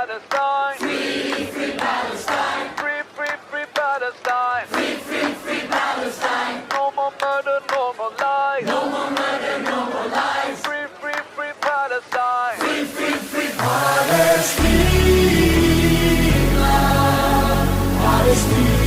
Palestine. Free, free Palestine. Free, free, free Palestine. Free, free, free Palestine. No more murder, no more lies. No more murder, no more lies. Free, free, free Palestine. Free, free, free Palestine. Palestine.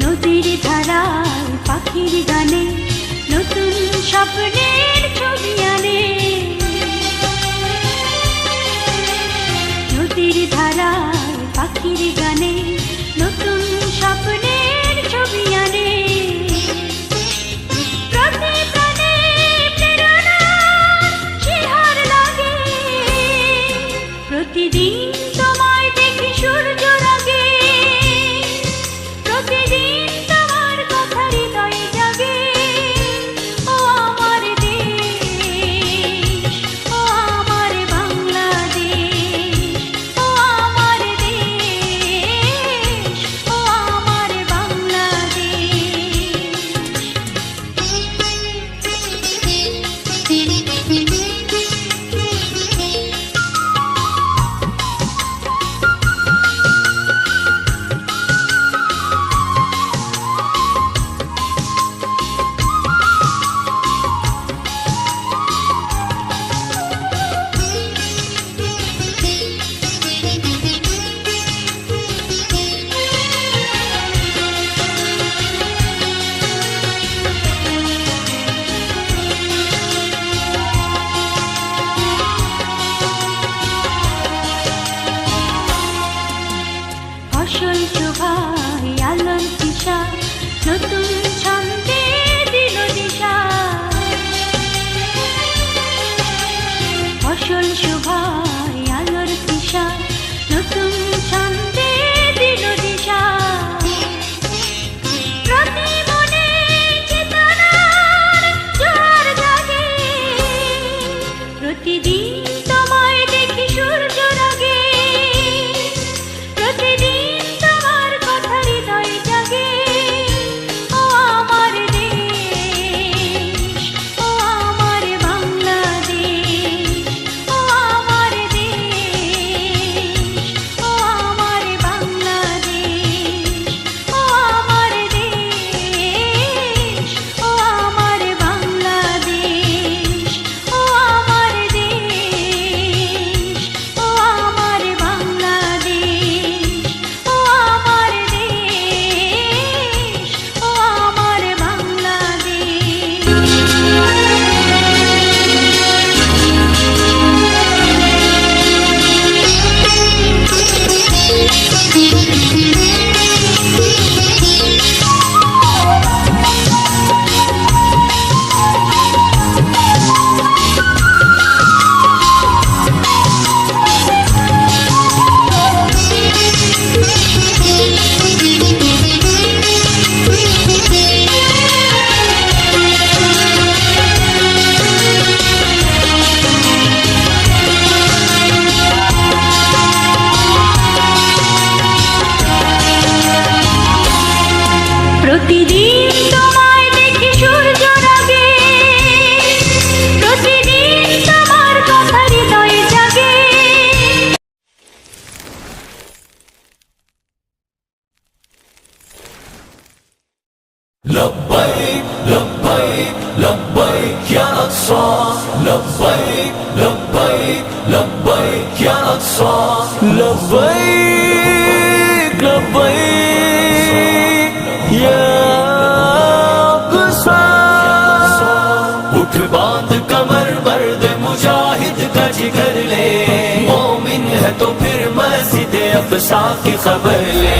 নদীর ধারায় পাখির গানে নতুন স্বপ্নের ছবি আনে। নদীর ধারায় পাখির গানে নতুন স্বপ্নের ছবি আনে। প্রতি প্রাণে প্রেরণার শিহার লাগে, প্রতিদিন তোমায় দেখি সূর্য রাগে, প্রতিদিন তোমার কথা হৃদয়ে জাগে। ও আমার দেশ, ও আমার বাংলাদেশ, ও আমার দেশ, لبيك لبيك لبيك يا أقصى لبيك لبيك لبيك يا أقصى لبيك لبيك يا أقصى اٹھ باندھ کمر مرد مجاہد کا جگر لے مومن ہے تو پھر مسجد اقصی کی خبر لے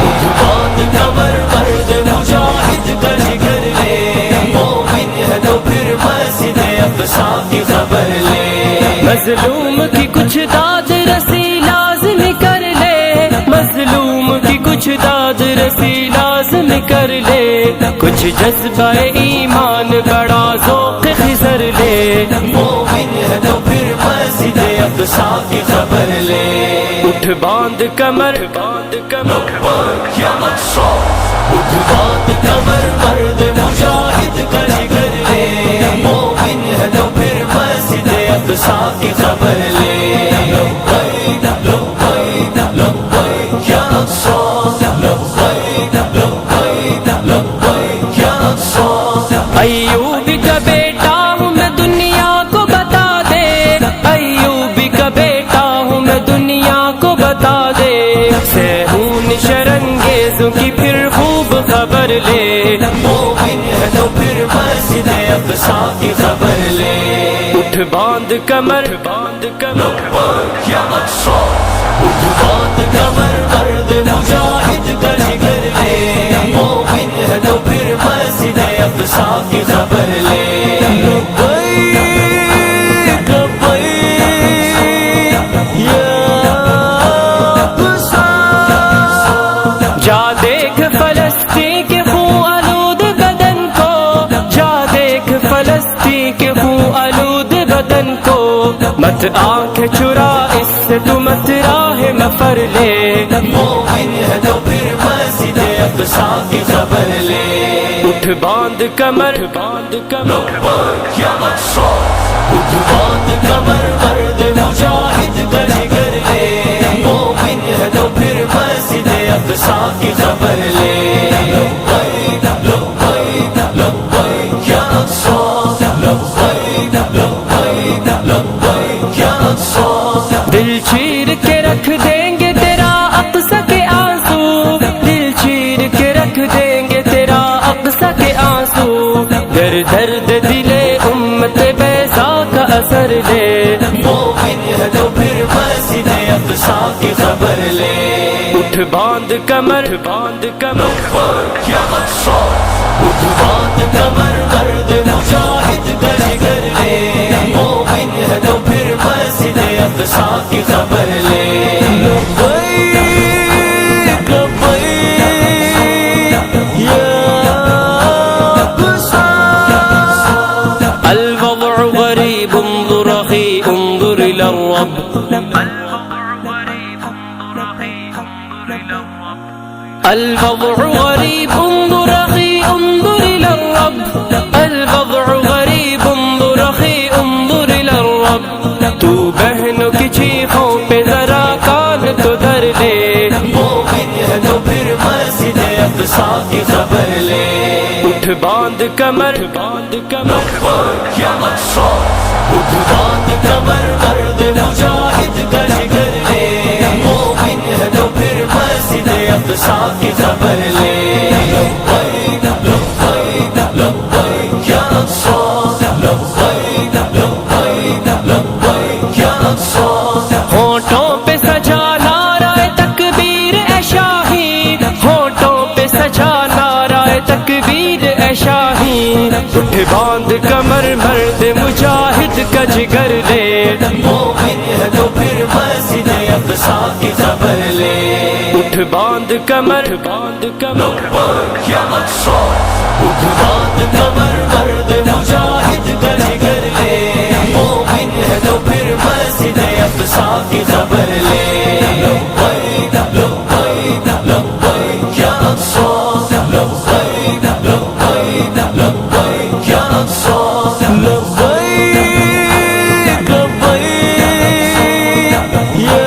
اٹھ باندھ کمر مرد مجاہد کا جگر لے مومن ہے تو پھر مسجد اقصی کی خبر لے مظلوم کی کچھ داد رسی لازم کر لے مظلوم کی کچھ داد رسی لازم کر لے کچھ جذبہ ایمان بڑا ذوق خضر لے مومن ہے تو پھر مسجد اقصی کی خبر لے اٹھ باندھ کمر باندھ کمر یا اقصی اٹھ باندھ کمر مرد مجاہد کا جگر لے مومن ہے تو پھر مسجد اقصی کی خبر لے لبیک لبیک لبیک یا اقصی لبیک لبیک لبیک یا اقصی ایوب کا بیٹا ہوں میں دنیا کو بتا دے ایوب کا بیٹا ہوں میں دنیا کو بتا دے سہون شرنگیزوں کی پھر خوب خبر لے مومن ہے تو پھر مسجد اقصی کی خبر لے اٹھ باندھ کمر باندھ کمر یا اقصی اٹھ باندھ کمر مرد مجاہد کا جگر لے مومن ہے تو پھر مسجد اقصی کی خبر لے لبیک لبیک یا اقصی جا دیکھ فلسطین کے خون آلود بدن کو جا دیکھ فلسطین کے خون آلود بدن کو مت آنکھ چرا اس سے تو مت راہ مفر لے مومن ہے تو پھر مسجد اقصی کی خبر لے اٹھ باندھ کمر باندھ کمر یا اقصی اٹھ باندھ کمر مرد مجاہد کا جگر لے مومن ہے تو پھر مسجد اقصی کی خبر لے لبیک لبیک لبیک یا اقصی لبیک لبیک لبیک یا اقصی دل چیر کے رکھ دیں گے تیرا اقصی کے آنسو دل چیر کے رکھ دیں گے تیرا اقصی کے آنسو در درد دلے امت بیضا کا اثر لے مومن ہے تو پھر مسجد اقصی کی خبر لے اٹھ باندھ کمر باندھ کمر یا اقصی اٹھ باندھ کمر مرد مجاہد کا جگر لے مومن ہے تو پھر مسجد اقصی کی خبر لے لبیک لبیک یا اقصی الوضع غریب انظر اخی انظر الى الرب الوضع غریب انظر اخی انظر الى الرب الوضع غریب انظر اخی انظر الى الرب تو بہنوں کی چیخوں پہ ذرا کان تو دھر لے مومن ہے تو پھر مسجد اقصی کی خبر لے اٹھ باندھ کمر باندھ کمر یا اقصی اٹھ باندھ کمر مرد مجاہد کا جگر لے مومن ہے تو پھر مسجد اقصی کی خبر لے لبیک لبیک لبیک یا اقصی لبیک لبیک لبیک یا اقصی ہونٹوں پہ سجا نعرہ تکبیر اے شاہی ہونٹوں پہ سجا نعرہ تکبیر اے شاہی اٹھ باندھ کمر مرد مجاہد کا جگر لے مومن ہے تو پھر مسجد اقصی کی خبر لے اٹھ باندھ کمر باندھ کمر یا اقصی اٹھ باندھ کمر مرد مجاہد کا جگر لے مومن ہے تو پھر مسجد اقصی کی خبر لے لبیک لبیک لبیک یا اقصی لبیک لبیک لبیک یا اقصی لبیک لبیک یا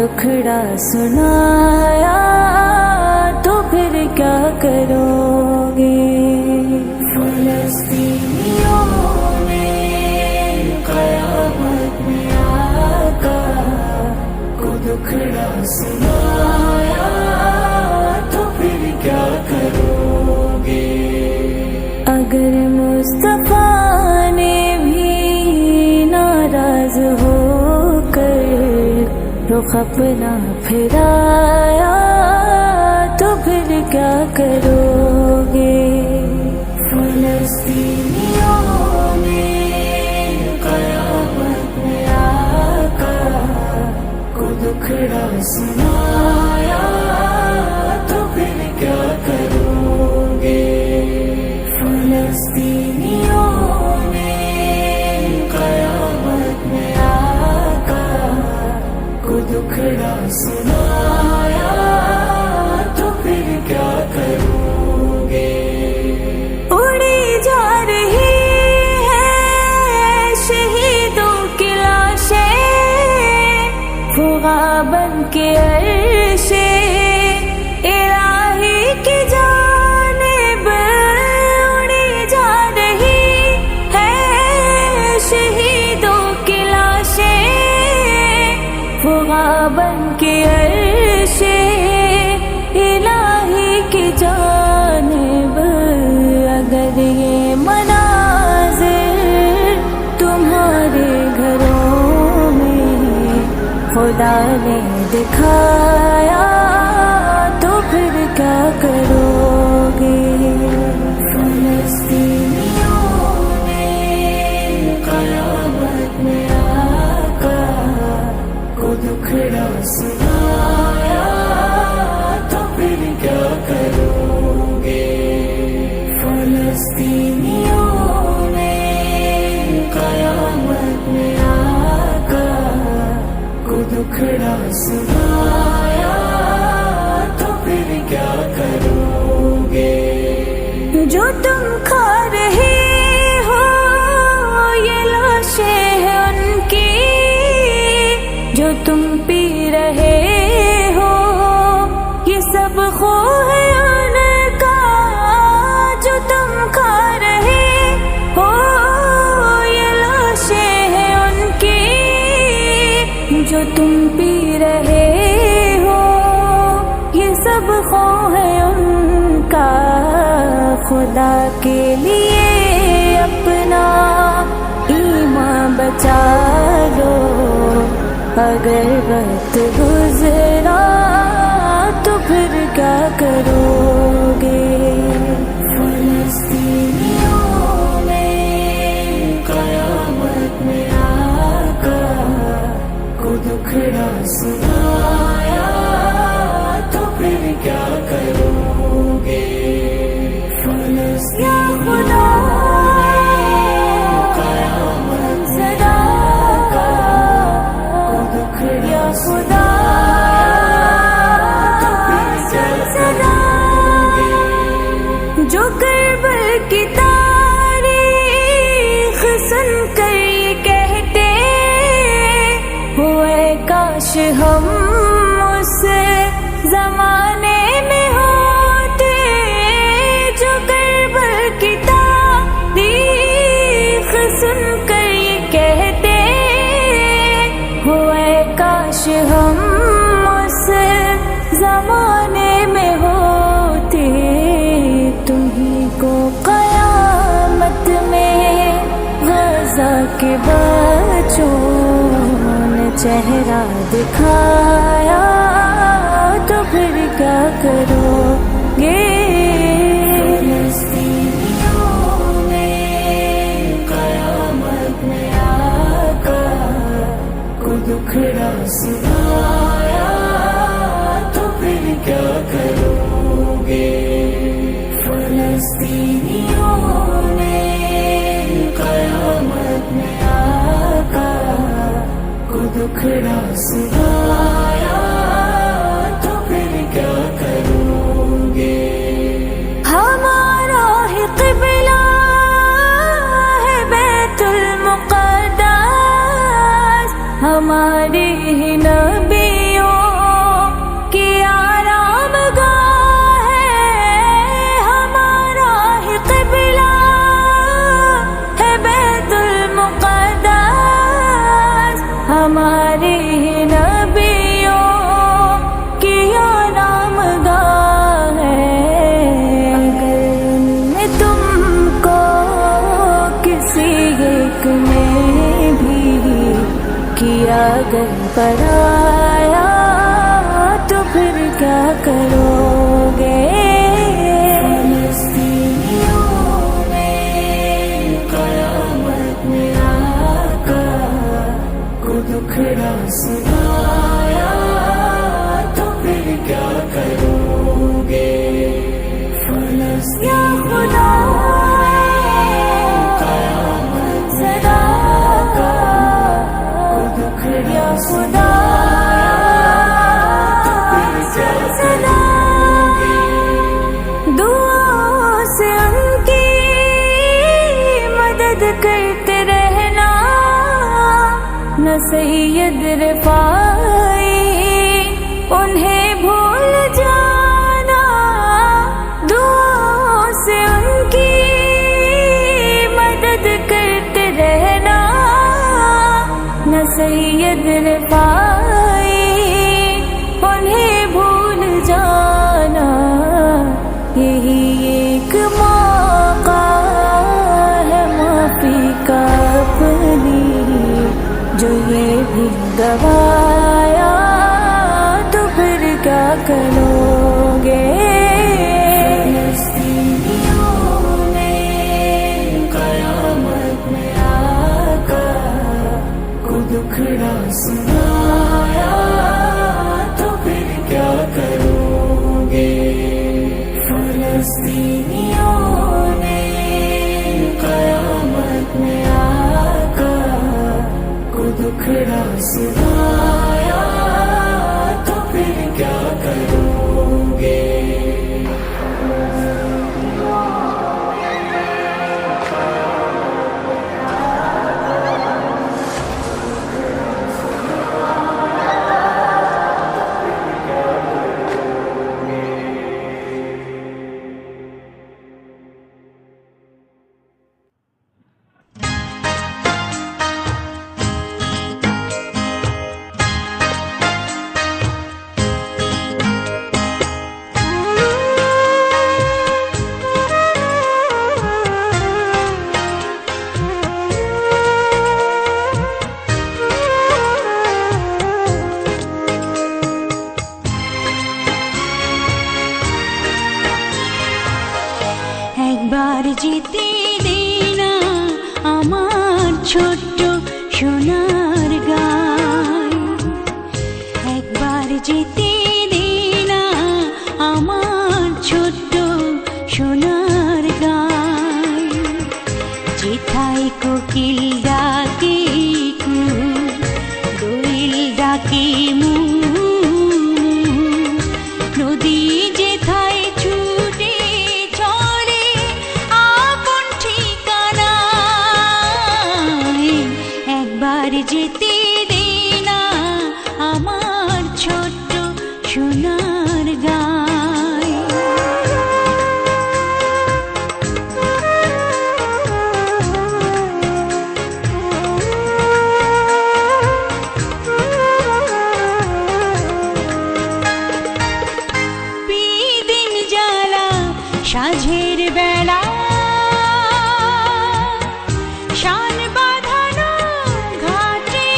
دکھڑا سنایا تو پھر کیا کرو گے؟ فلسطینیوں نے قیامت میں آقا کو دکھڑا سنایا تو پھر کیا کرو گے؟ اگر مصطفیٰ نے بھی ناراض ہو کر رخ اپنا پھرایا تو پھر کیا کرو گے؟ فلسطینیوں نے قیامت میں آقا کو دکھڑا سنایا تو پھر کیا کرو گے؟ فلسطینیوں نے قیامت میں آقا کو دکھڑا سنایا تو پھر کیا کرو گے؟ اڑی جا رہی ہے شہیدوں کی لاشیں فغاں بن کے عرش الہی کی جانب اڑی جا رہی ہے شہیدوں کی لاشیں فغاں بن کے عرش الہی کی جانب اگر یہ مناظر تمہارے گھروں میں خدا نے دکھایا تو پھر کیا کرو گے؟ فلسطینیوں نے قیامت میں آقا کو دکھڑا سنایا تو پھر کیا کرو گے؟ فلسطینیوں نے قیامت میں آقا کو دکھڑا سنایا تو پھر کیا کرو گے؟ جو تم کھا رہے ہو یہ لاشیں ہیں ان کی، جو تم پی رہے ہو یہ سب خو ہے ان کا، جو تم کھا رہے ہو یہ لاشیں ہیں ان کی، جو تم پی رہے ہو یہ سب خو ہے ان کا۔ خدا کے لیے اپنا ایمان بچا لو، اگر وقت گزرا تو پھر کیا کرو گے؟ فلسطینیوں نے قیامت میں آقا کو دکھڑا سنایا تو پھر کیا کرو گے؟ یا خدا قیامت صدا کا کو دکھڑا خدا صدا جو کربل کی تاریخ سن کر یہ کہتے ہوئے کاش ہم اس زمانے میں ہوتے، جو کربل کی تاریخ سن کر یہ کہتے ہوئے کاش ہم اس زمانے میں ہوتے، تمہیں کو قیامت میں غزہ کے بچوں نے چہرہ دکھایا تو پھر کیا کرو گے؟ فلسطینیوں نے قیامت میں آقا کو دکھڑا سنایا تو پھر کیا کرو گے؟ فلسطینیوں نے قیامت میں آقا کو دکھڑا سنایا تو پھر کیا کرو گے؟ ہمارا ہی قبلہ ہے بیت المقدس، ہمارے ہی نبیوں सारे नबियों किया नाम गा है। अगर उनने तुमको किसी एक में भी किया अगर पराया तो फिर क्या करोगे। दुखड़ा सुनाया तो फिर क्या करोगे। या खुदा कयामत सदा का दुखड़ा सुनाया तो फिर क्या करोगे। दुआ से उनकी मदद करते रहना, न सैयद रिफाई उन्हें भूल जाना। दुआओं से उनकी मदद करते रहना, न सैयद रिफाई उन्हें भूल जाना। यही एक मौका है माफी का अपनी, जो ये भी गवाया तो फिर क्या करोगे। फलस्तीनियों ने कयामत में आकर को दुखड़ा सुनाया तो फिर क्या करोगे। फलस्तीनियों ने कयामत में दुखड़ा सुनाया तो फिर क्या करोगे। একবার যেতে দেনা আমার ছোট্ট সোনার গায়। একবার যেতে দেনা আমার ছোট্ট সোনার গায়। যেথায় কোকিল ডাকে কু, দোয়েল ডাকে মু, নদী যেথায় ছুটে চলে আপন ঠিকানায়। একবার যেতে দেনা আমার ছোট্ট সোনার গায়। বিদিন জ্বালা সাঁঝের বেলা, শান বাঁধানো ঘাটে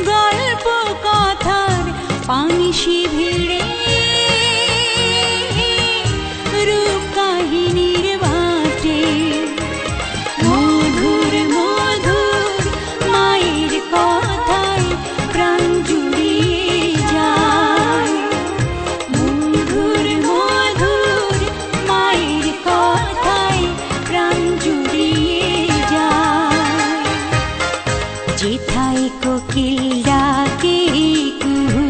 গল্প কথার পানিশি ভিড়ে রূপ কাহিনীর বাটে। মধুর মধুর মায়ের কথায় প্রাণ জুড়িয়ে যায়। মধুর মধুর মায়ের কথায় প্রাণ জুড়িয়ে যায়। যেথায় কোকিল ডাকে কুহু,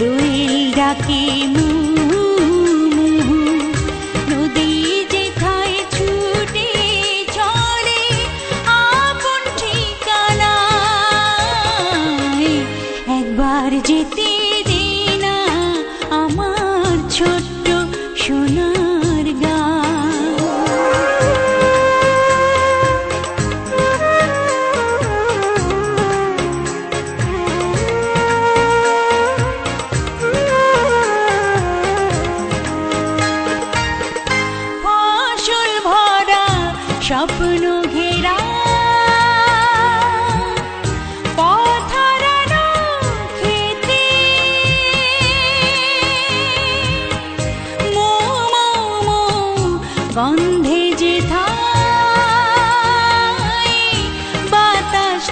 দোয়েল ডাকে মু, নদী যেথায় ছুটে চলে আপন ঠিকানায়। একবার যেতে দেনা আমার ছোট্ট সোনার গায়।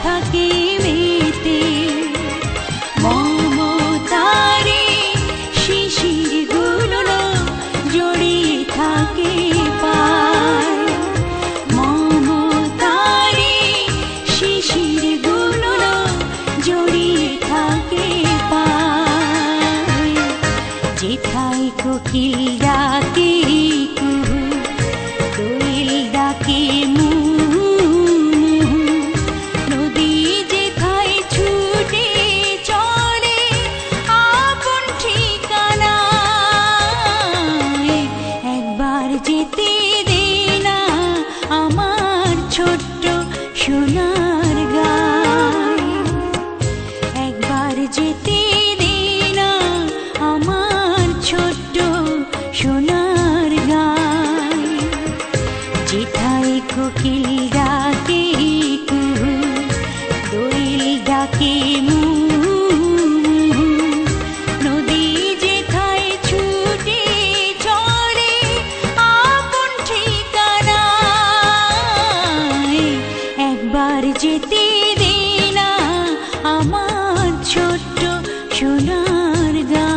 থাকে মেতে, মমতারে শিশিরগুলো জড়িয়ে থাকে পায়, মমতারে শিশিরগুলো জড়িয়ে থাকে পায়। যেথায় কোকিল ডাকে কুহু, দোয়েল ডাকে মুহু, নদী যেথায় ছুটে চলে আপন ঠিকানায়, একবার যেতে দে না আমার ছোট্ট সোনার গায়, একবার যেতে দে না আমার ছোট্ট সোনার গায়। যেথায় কোকিল ডাকে কুহু, দোয়েল ডাকে মুহু, নদী যেথায় ছুটে চলে আপন ঠিকানায়, একবার যেতে দে না আমার ছোট্ট সোনার গায়।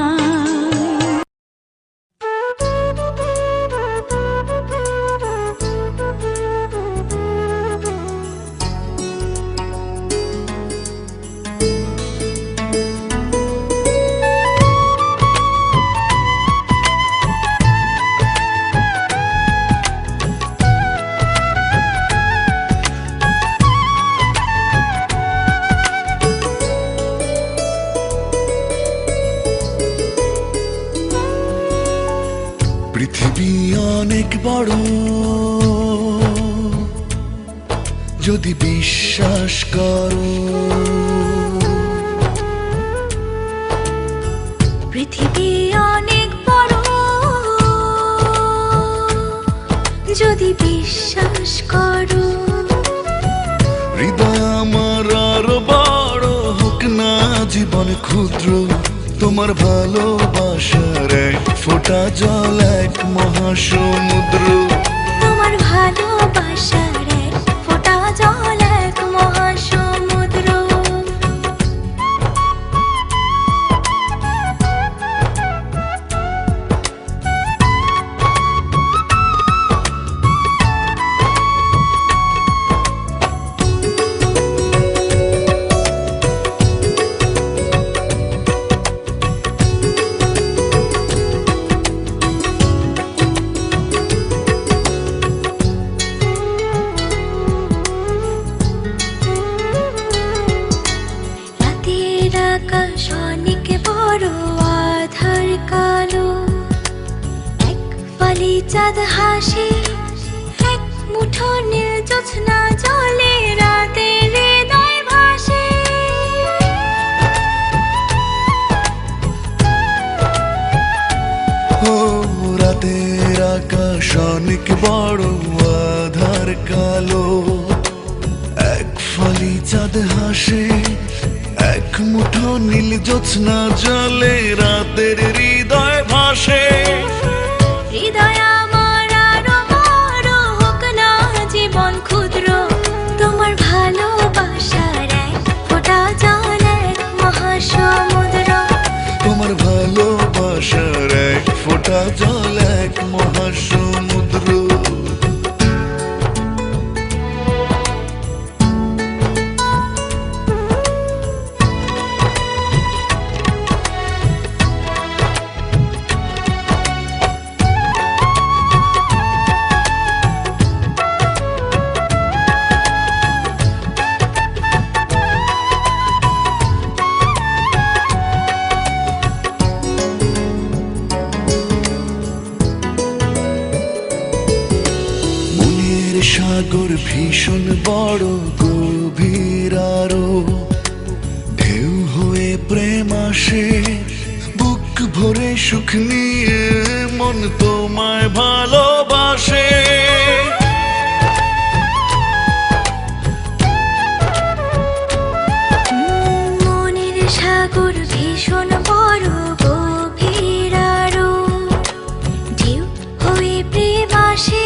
পৃথিবী অনেক বড়, যদি বিশ্বাস করো। পৃথিবী অনেক বড়, যদি বিশ্বাস করো। হৃদয় আমার আরো বড় হোক না জীবন ক্ষুদ্র, তোমার ভালোবাসার এক ফোঁটা জল এক মহাসমুদ্র, তোমার ভালোবাসার এক ফোঁটা জল এক মহাসমুদ্র। রাতের আকাশ অনেক বড় আধার কালো, এক ফালি চাঁদ হাসে, এক মুঠো নীল জ্যোৎস্না জলে রাতের হৃদয় ভাসে। ও রাতের আকাশ অনেক বড় আধার কালো, এক ফালি চাঁদ হাসে, এক মুঠো নীল জ্যোৎস্না জলে রাতের হৃদয় ভাসে। হৃদয় আমার আরো বড় হোক না জীবন ক্ষুদ্র, তোমার ভালোবাসার এক ফোঁটা জল এক মহাসমুদ্র, তোমার ভালোবাসার এক ফোঁটা জল এক মহাসমুদ্র। সাগর ভীষণ বড় গভীর আরো, ঢেউ হয়ে প্রেম আসে, বুক ভরে সুখ নিয়ে মন তোমায় ভালোবাসে। মনের সাগর ভীষণ বড় গভীর আরো, ঢেউ হয়ে প্রেম আসে,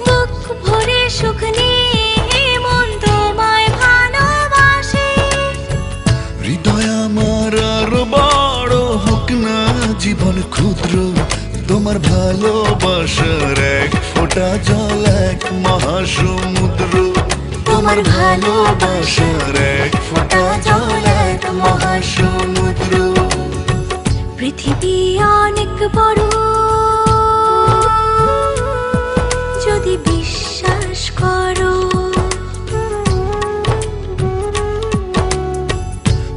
বুক ভরে সুখ নিয়ে মন তোমায় ভালোবাসে। তোমার ভালোবাসার এক ফোঁটা জল এক মহাসমুদ্র, তোমার ভালোবাসার এক ফোঁটা জল এক মহাসমুদ্র। পৃথিবী অনেক বড়, যদি বিশ্বাস করো।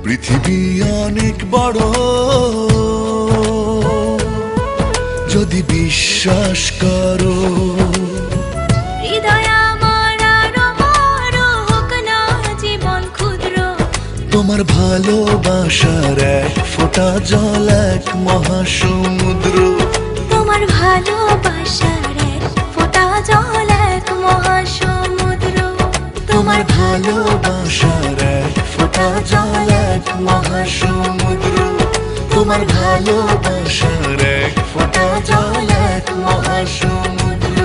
পৃথিবী অনেক বড়, যদি বিশ্বাস করো। হৃদয় আমার আরো বড়, হোক না জীবন ক্ষুদ্র। তোমার ভালোবাসার এক ফোঁটা জল এক মহাসমুদ্র, তোমার ভালোবাসার এক ফোঁটা জল এক মহাসমুদ্র। তোমার ভালোবাসার এক ফোঁটা জল এক মহাসমুদ্র, তোমার ভালোবাসার এক ফোঁটা জল এক মহাসমুদ্র।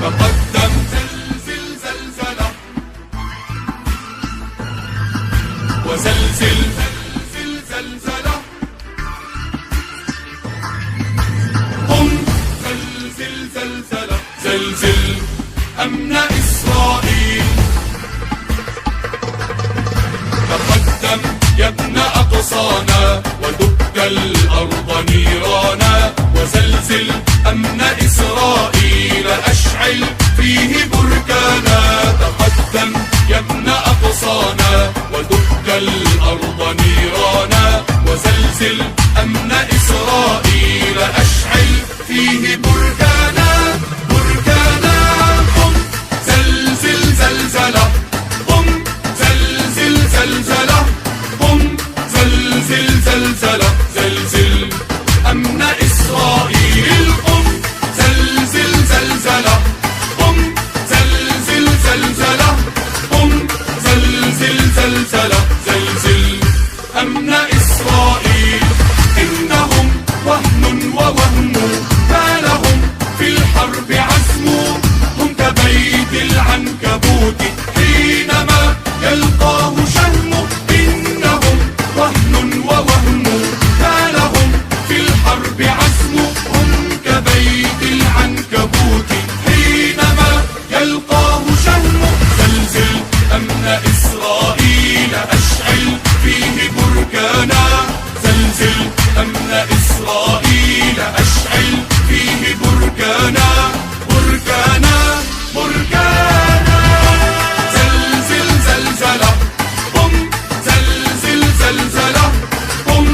تقدم زلزل زلزلة وزلزل زلزل زلزلة قم زلزل زلزلة زلزل أمن إسرائيل تقدم يا ابن أقصانا ودك الأرض نيرانا وزلزل أمن إسرائيل أشعل فيه بركانا تقدم يا ابن أقصانا ودك الأرض نيرانا وزلزل أمن إسرائيل أشعل فيه بركانا بركانا قم زلزل زلزلة قم زلزل زلزلة قم زلزل زلزلة زلزل أمن إسرائيل قم زلزل زلزلة قم زلزل زلزلة قم زلزل زلزلة زلزل أمن إسرائيل إنهم وهن ووهن ما لهم في الحرب عزم هم كبيت العنكبوت حينما يلقاه شهم إنهم وهن ووهن ما لهم في الحرب عزم هم كبيت العنكبوت حينما يلقاه شهم زلزل أمن إسرائيل أشعل فيه بركانا زلزل أمن إسرائيل أشعل فيه بركانا بركانا بركانا زلزل زلزلة قم زلزل زلزلة قم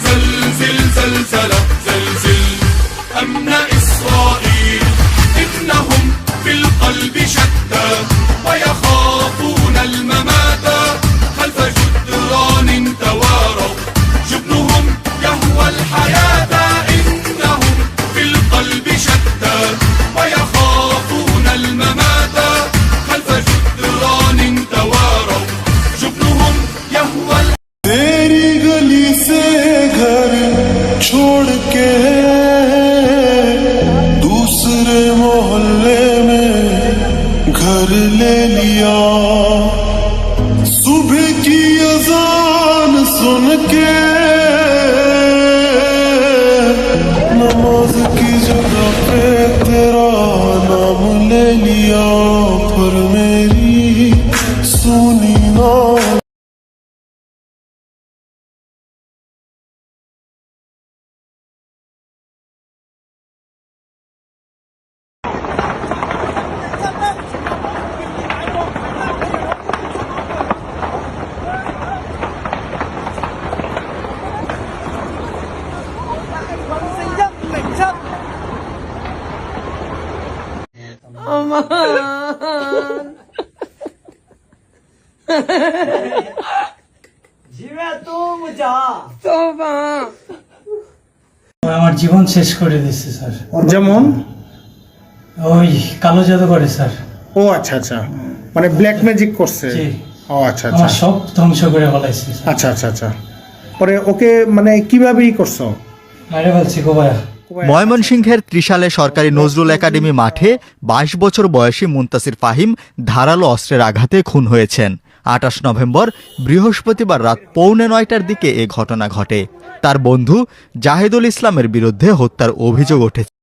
زلزل زلزلة زلزل أمن إسرائيل إنهم في القلب شتى ويخافون الممات خلف جدران تواروا جبنهم يهوى الحياة إنهم في القلب شتى ويخافون الممات خلف جدران تواروا جبنهم يهوى तेरी गली से घर छोड़ के दूसरे मोहल्ले में घर ले लिया सुबह की अजान सुन के नमाज की जगह पे तेरा नाम ले लिया पर मेरी सुनी ना আমার জীবন শেষ করে দিচ্ছে স্যার। যেমন ওই কালো জাদু করে স্যার। ও আচ্ছা আচ্ছা, মানে ব্ল্যাক ম্যাজিক করছে। জি। ও আচ্ছা আচ্ছা আমার সব ধ্বংস করে ফেলাইছে স্যার। আচ্ছা আচ্ছা আচ্ছা। পরে ওকে মানে কিভাবে ই করছো? মারে ফেলছি কোবায়া। ময়মনসিংহের ত্রিশালে সরকারি নজরুল একাডেমি মাঠে 22 বছর বয়সী মুনতাসির ফাহিম ধারালো অস্ত্রের আঘাতে খুন হয়েছেন। 28 নভেম্বর বৃহস্পতিবার রাত 8:45টার দিকে এ ঘটনা ঘটে। তার বন্ধু জাহিদুল ইসলামের বিরুদ্ধে হত্যার অভিযোগ ওঠেছে।